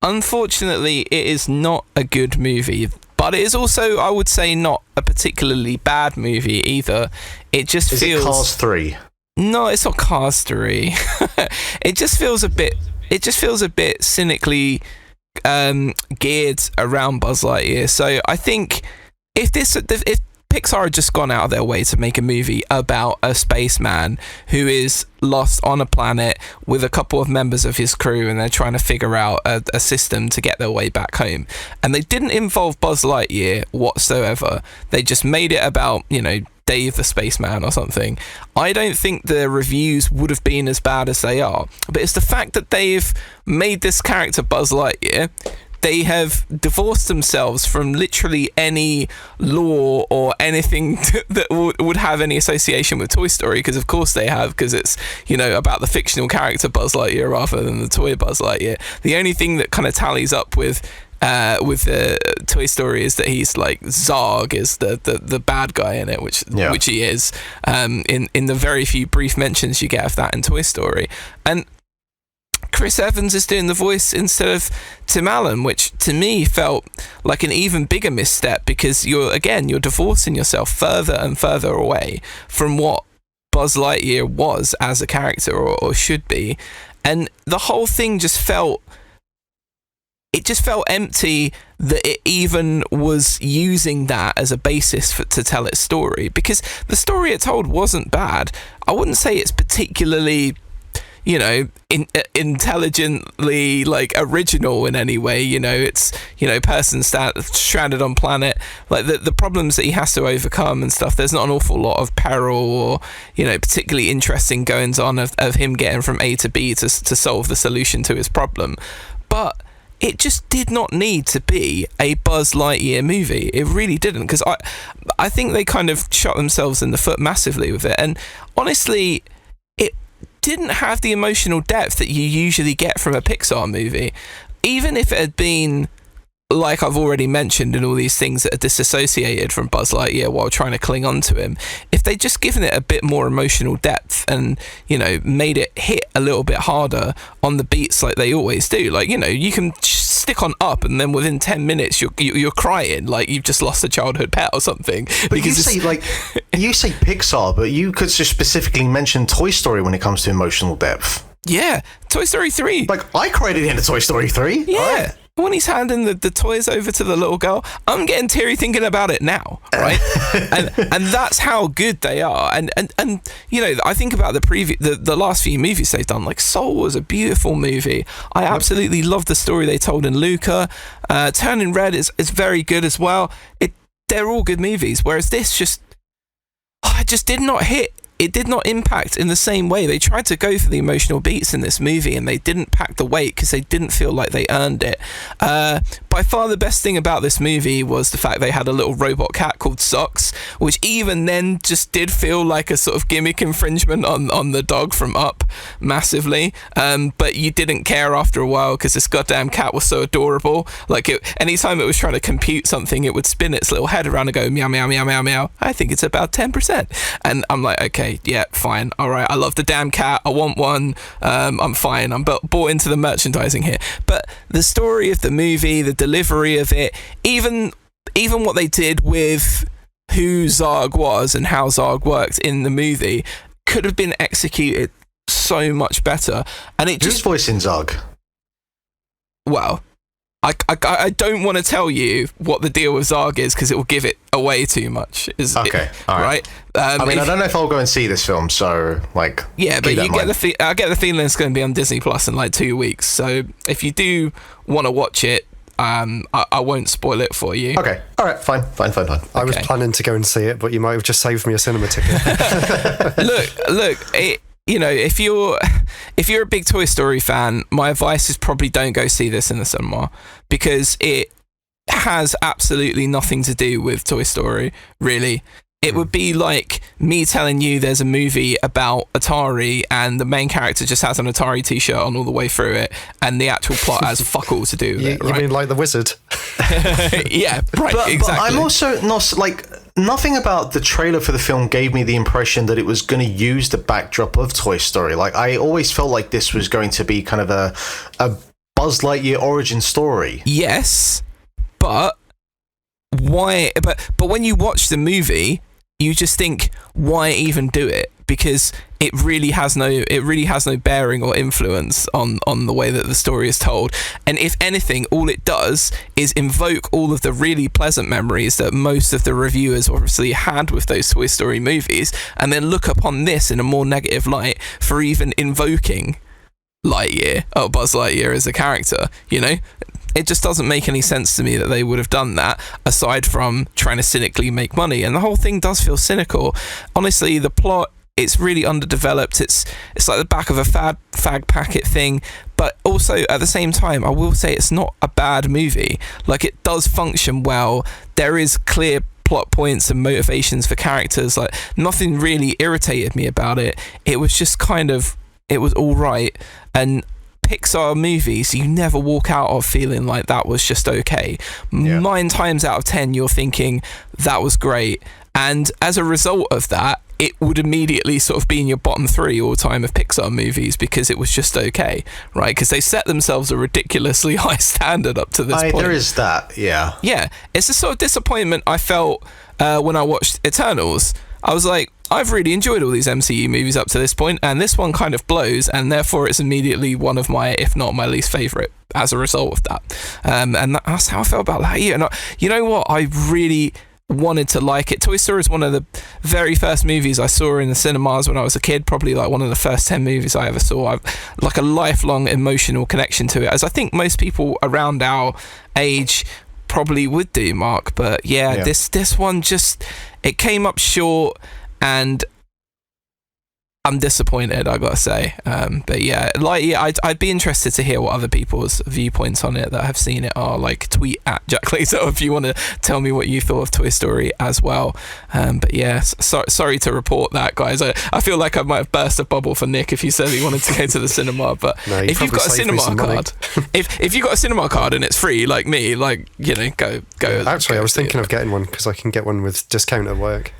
unfortunately, it is not a good movie. But it is also, I would say, not a particularly bad movie either. It just feels... Is it Cars 3? No, it's not Cars 3. It just feels a bit cynically geared around Buzz Lightyear. So I think if Pixar had just gone out of their way to make a movie about a spaceman who is lost on a planet with a couple of members of his crew, and they're trying to figure out a system to get their way back home, and they didn't involve Buzz Lightyear whatsoever, they just made it about, Dave the spaceman or something, I don't think the reviews would have been as bad as they are. But it's the fact that they've made this character Buzz Lightyear, they have divorced themselves from literally any lore or anything that would have any association with Toy Story, because of course they have, because it's, about the fictional character Buzz Lightyear rather than the toy Buzz Lightyear. The only thing that kind of tallies up with the Toy Story is that he's like Zarg is the bad guy in it, which he is, in the very few brief mentions you get of that in Toy Story. And Chris Evans is doing the voice instead of Tim Allen, which to me felt like an even bigger misstep, because you're divorcing yourself further and further away from what Buzz Lightyear was as a character, or should be. And the whole thing just felt empty that it even was using that as a basis to tell its story, because the story it told wasn't bad. I wouldn't say it's particularly intelligently original in any way. It's person stranded on planet, like the problems that he has to overcome and stuff. There's not an awful lot of peril or particularly interesting goings on of him getting from A to B to solve the solution to his problem. But it just did not need to be a Buzz Lightyear movie. It really didn't, because I think they kind of shot themselves in the foot massively with it. And honestly, didn't have the emotional depth that you usually get from a Pixar movie. Even if it had been, like I've already mentioned, and all these things that are disassociated from Buzz Lightyear while trying to cling on to him, if they'd just given it a bit more emotional depth and, made it hit a little bit harder on the beats like they always do. You can stick on Up and then within 10 minutes you're crying like you've just lost a childhood pet or something. But you say Pixar, but you could just specifically mention Toy Story when it comes to emotional depth. Yeah, Toy Story 3. I cried at the end of Toy Story 3. Yeah. When he's handing the toys over to the little girl, I'm getting teary thinking about it now, right? and that's how good they are. And I think about the last few movies they've done. Like Soul was a beautiful movie. I absolutely love the story they told in Luca. Turning Red is very good as well. They're all good movies. Whereas this it just did not hit. It did not impact in the same way. They tried to go for the emotional beats in this movie and they didn't pack the weight because they didn't feel like they earned it. By far the best thing about this movie was the fact they had a little robot cat called Socks, which even then just did feel like a sort of gimmick infringement on the dog from Up massively. But you didn't care after a while because this goddamn cat was so adorable. Anytime it was trying to compute something, it would spin its little head around and go meow, meow, meow, meow, meow. I think it's about 10%. And I'm like, okay, yeah, fine, all right, I love the damn cat, I want one, I'm fine, I'm bought into the merchandising here. But the story of the movie, the delivery of it, even what they did with who Zarg was and how Zarg worked in the movie could have been executed so much better. And it just... Who's voicing Zarg? Well, I don't want to tell you what the deal with Zarg is because it will give it away too much. Okay, all right. I don't know if I'll go and see this film, so yeah, but I get the feeling it's going to be on Disney Plus in 2 weeks. So if you do want to watch it, I won't spoil it for you. Okay, all right, fine. I was planning to go and see it, but you might have just saved me a cinema ticket. Look. If you're a big Toy Story fan, my advice is probably don't go see this in the cinema because it has absolutely nothing to do with Toy Story, really. It would be like me telling you there's a movie about Atari and the main character just has an Atari t-shirt on all the way through it and the actual plot has fuck all to do with it, right? You mean like The Wizard? Yeah, right, exactly. But I'm also not, nothing about the trailer for the film gave me the impression that it was going to use the backdrop of Toy Story. I always felt like this was going to be kind of a Buzz Lightyear origin story. Yes, but why? But when you watch the movie, you just think, why even do it? Because it really has no bearing or influence on the way that the story is told. And if anything, all it does is invoke all of the really pleasant memories that most of the reviewers obviously had with those Toy Story movies, and then look upon this in a more negative light for even invoking Lightyear, or Buzz Lightyear as a character, you know? It just doesn't make any sense to me that they would have done that, aside from trying to cynically make money. And the whole thing does feel cynical. Honestly, the plot, it's really underdeveloped. It's like the back of a fag packet thing. But also, at the same time, I will say it's not a bad movie. Like, it does function well. There is clear plot points and motivations for characters. Like, nothing really irritated me about it. It was just kind of, it was all right. And Pixar movies, you never walk out of feeling like that was just okay. Yeah. 9 times out of 10, you're thinking that was great. And as a result of that, it would immediately sort of be in your bottom 3 all time of Pixar movies because it was just okay, right? Because they set themselves a ridiculously high standard up to this point. There is that, yeah. Yeah, it's a sort of disappointment I felt when I watched Eternals. I was like, I've really enjoyed all these MCU movies up to this point, and this one kind of blows, and therefore it's immediately one of my, if not my least favourite, as a result of that. And that's how I felt about Lightyear. And you know what? I really wanted to like it. Toy Story is one of the very first movies I saw in the cinemas when I was a kid, probably like one of the first 10 movies I ever saw. I've like a lifelong emotional connection to it, as I think most people around our age probably would do, Mark. But yeah. This one just, it came up short, and I'm disappointed, I gotta say. But yeah, Lightyear, I'd be interested to hear what other people's viewpoints on it that have seen it are. Like, tweet at Jack Laser if you want to tell me what you thought of Toy Story as well. But yeah, sorry to report that, guys. I feel like I might have burst a bubble for Nick if he said he wanted to go to the cinema. But No, if you've got a cinema card, if you've got a cinema card and it's free, like me, like, you know, go. Actually, go I was see thinking it. of getting one because I can get one with discount at work.